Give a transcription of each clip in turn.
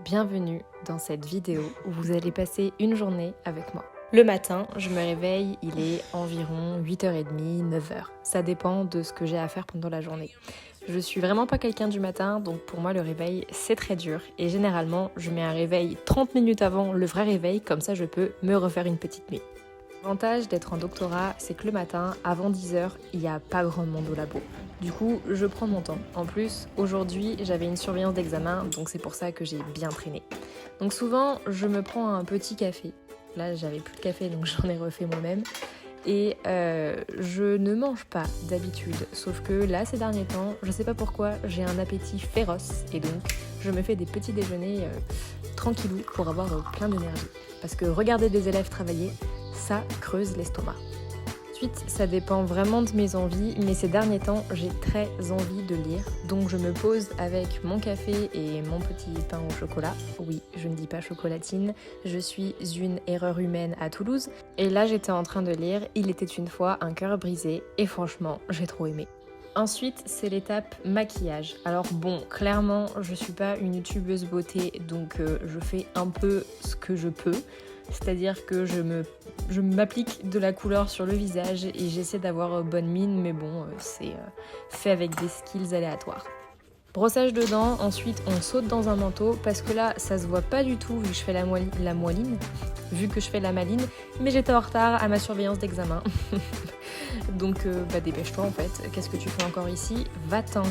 bienvenue dans cette vidéo où vous allez passer une journée avec moi. Le matin, je me réveille, il est environ 8h30, 9h. Ça dépend de ce que j'ai à faire pendant la journée. Je suis vraiment pas quelqu'un du matin, donc pour moi le réveil c'est très dur. Et généralement, je mets un réveil 30 minutes avant le vrai réveil, comme ça je peux me refaire une petite nuit. L'avantage d'être en doctorat, c'est que le matin, avant 10h, il n'y a pas grand monde au labo. Du coup, je prends mon temps. En plus, aujourd'hui, j'avais une surveillance d'examen, donc c'est pour ça que j'ai bien traîné. Donc souvent, je me prends un petit café. Là, j'avais plus de café, donc j'en ai refait moi-même. Et je ne mange pas d'habitude, sauf que là, ces derniers temps, je sais pas pourquoi, j'ai un appétit féroce. Et donc, je me fais des petits déjeuners tranquillou pour avoir plein d'énergie. Parce que regarder des élèves travailler, ça creuse l'estomac. Ensuite, ça dépend vraiment de mes envies, mais ces derniers temps, j'ai très envie de lire. Donc je me pose avec mon café et mon petit pain au chocolat. Oui, je ne dis pas chocolatine, je suis une erreur humaine à Toulouse. Et là, j'étais en train de lire Il était une fois un cœur brisé, et franchement, j'ai trop aimé. Ensuite, c'est l'étape maquillage. Alors bon, clairement, je suis pas une youtubeuse beauté, donc je fais un peu ce que je peux. C'est-à-dire que je m'applique de la couleur sur le visage et j'essaie d'avoir bonne mine, mais bon, c'est fait avec des skills aléatoires. Brossage de dents, ensuite on saute dans un manteau parce que là ça se voit pas du tout vu que je fais la moiline, vu que je fais la maline, mais j'étais en retard à ma surveillance d'examen. Donc dépêche-toi en fait, qu'est-ce que tu fais encore ici? Va-t'en.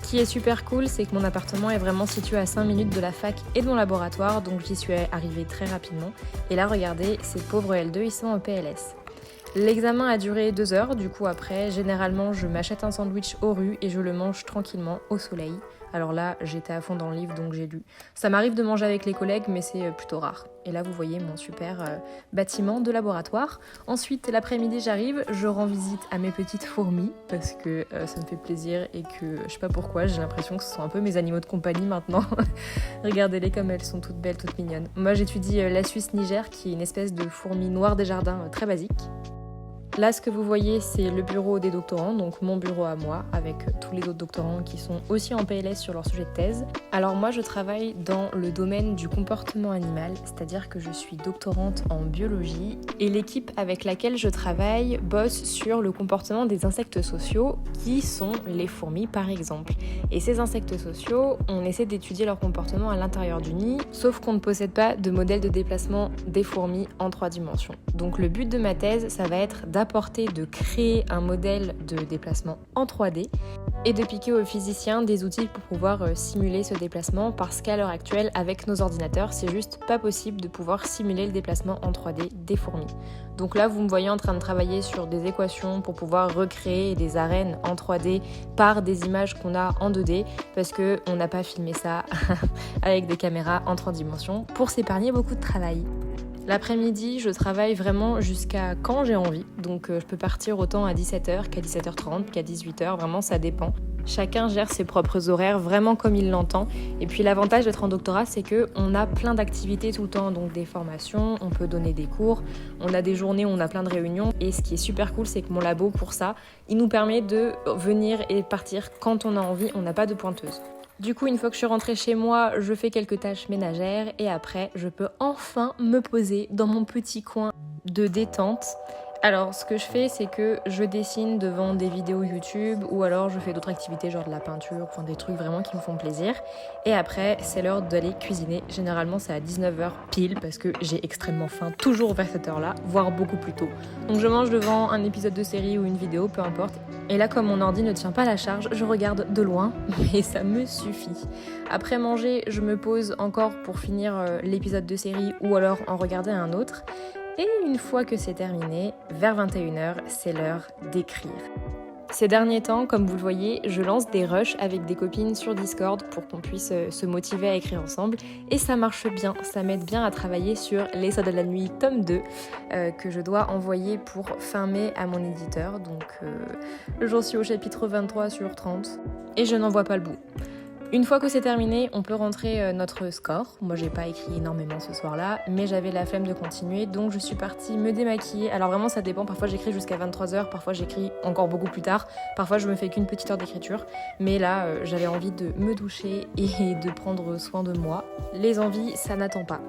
Ce qui est super cool, c'est que mon appartement est vraiment situé à 5 minutes de la fac et de mon laboratoire, donc j'y suis arrivée très rapidement. Et là, regardez, ces pauvres L2, ils sont en PLS. L'examen a duré 2 heures, du coup après, généralement, je m'achète un sandwich aux rues et je le mange tranquillement au soleil. Alors là, j'étais à fond dans le livre, donc j'ai lu. Ça m'arrive de manger avec les collègues, mais c'est plutôt rare. Et là, vous voyez mon super bâtiment de laboratoire. Ensuite, l'après-midi, j'arrive, je rends visite à mes petites fourmis, parce que ça me fait plaisir et que, je sais pas pourquoi, j'ai l'impression que ce sont un peu mes animaux de compagnie maintenant. Regardez-les comme elles sont toutes belles, toutes mignonnes. Moi, j'étudie la Suisse-Niger, qui est une espèce de fourmi noire des jardins très basique. Là, ce que vous voyez, c'est le bureau des doctorants, donc mon bureau à moi, avec tous les autres doctorants qui sont aussi en PLS sur leur sujet de thèse. Alors moi, je travaille dans le domaine du comportement animal, c'est-à-dire que je suis doctorante en biologie, et l'équipe avec laquelle je travaille bosse sur le comportement des insectes sociaux, qui sont les fourmis par exemple. Et ces insectes sociaux, on essaie d'étudier leur comportement à l'intérieur du nid, sauf qu'on ne possède pas de modèle de déplacement des fourmis en 3 dimensions. Donc le but de ma thèse, ça va être de créer un modèle de déplacement en 3D et de piquer aux physiciens des outils pour pouvoir simuler ce déplacement parce qu'à l'heure actuelle, avec nos ordinateurs, c'est juste pas possible de pouvoir simuler le déplacement en 3D des fourmis. Donc là, vous me voyez en train de travailler sur des équations pour pouvoir recréer des arènes en 3D par des images qu'on a en 2D parce qu'on n'a pas filmé ça avec des caméras en 3 dimensions pour s'épargner beaucoup de travail. L'après-midi, je travaille vraiment jusqu'à quand j'ai envie, donc je peux partir autant à 17h qu'à 17h30, qu'à 18h, vraiment ça dépend. Chacun gère ses propres horaires vraiment comme il l'entend. Et puis l'avantage d'être en doctorat, c'est qu'on a plein d'activités tout le temps, donc des formations, on peut donner des cours, on a des journées où on a plein de réunions. Et ce qui est super cool, c'est que mon labo, pour ça, il nous permet de venir et partir quand on a envie, on n'a pas de pointeuse. Du coup, une fois que je suis rentrée chez moi, je fais quelques tâches ménagères et après, je peux enfin me poser dans mon petit coin de détente. Alors, ce que je fais, c'est que je dessine devant des vidéos YouTube ou alors je fais d'autres activités genre de la peinture, enfin des trucs vraiment qui me font plaisir. Et après, c'est l'heure d'aller cuisiner. Généralement, c'est à 19h pile parce que j'ai extrêmement faim toujours vers cette heure-là, voire beaucoup plus tôt. Donc je mange devant un épisode de série ou une vidéo, peu importe. Et là, comme mon ordi ne tient pas la charge, je regarde de loin, mais ça me suffit. Après manger, je me pose encore pour finir l'épisode de série ou alors en regarder un autre. Et une fois que c'est terminé, vers 21h, c'est l'heure d'écrire. Ces derniers temps, comme vous le voyez, je lance des rushs avec des copines sur Discord pour qu'on puisse se motiver à écrire ensemble. Et ça marche bien, ça m'aide bien à travailler sur Les Soldats de la Nuit tome 2 que je dois envoyer pour fin mai à mon éditeur. Donc j'en suis au chapitre 23 sur 30 et je n'en vois pas le bout. Une fois que c'est terminé, on peut rentrer notre score. Moi j'ai pas écrit énormément ce soir-là, mais j'avais la flemme de continuer, donc je suis partie me démaquiller. Alors vraiment ça dépend, parfois j'écris jusqu'à 23h, parfois j'écris encore beaucoup plus tard, parfois je me fais qu'une petite heure d'écriture, mais là j'avais envie de me doucher et de prendre soin de moi. Les envies, ça n'attend pas.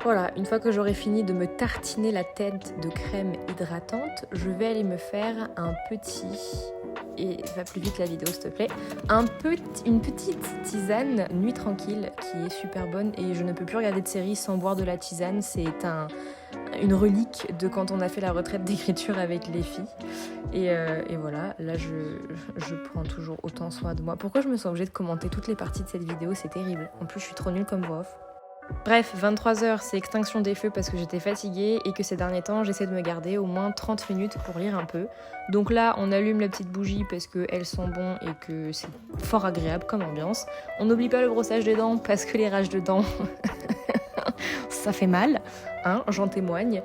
Voilà, une fois que j'aurai fini de me tartiner la tête de crème hydratante, je vais aller me faire un petit... Et va plus vite la vidéo s'il te plaît. Une petite tisane nuit tranquille qui est super bonne et je ne peux plus regarder de série sans boire de la tisane. C'est une relique de quand on a fait la retraite d'écriture avec les filles. Et voilà, là je prends toujours autant soin de moi. Pourquoi je me sens obligée de commenter toutes les parties de cette vidéo? C'est terrible. En plus je suis trop nulle comme voix off. Bref, 23h, c'est extinction des feux parce que j'étais fatiguée et que ces derniers temps, j'essaie de me garder au moins 30 minutes pour lire un peu. Donc là, on allume la petite bougie parce qu'elles sont bonnes et que c'est fort agréable comme ambiance. On n'oublie pas le brossage des dents parce que les rages de dents, ça fait mal, hein, j'en témoigne.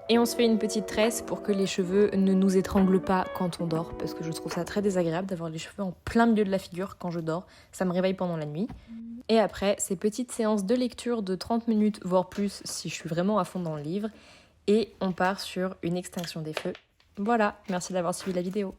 Et on se fait une petite tresse pour que les cheveux ne nous étranglent pas quand on dort, parce que je trouve ça très désagréable d'avoir les cheveux en plein milieu de la figure quand je dors. Ça me réveille pendant la nuit. Et après, ces petites séances de lecture de 30 minutes, voire plus, si je suis vraiment à fond dans le livre. Et on part sur une extinction des feux. Voilà, merci d'avoir suivi la vidéo.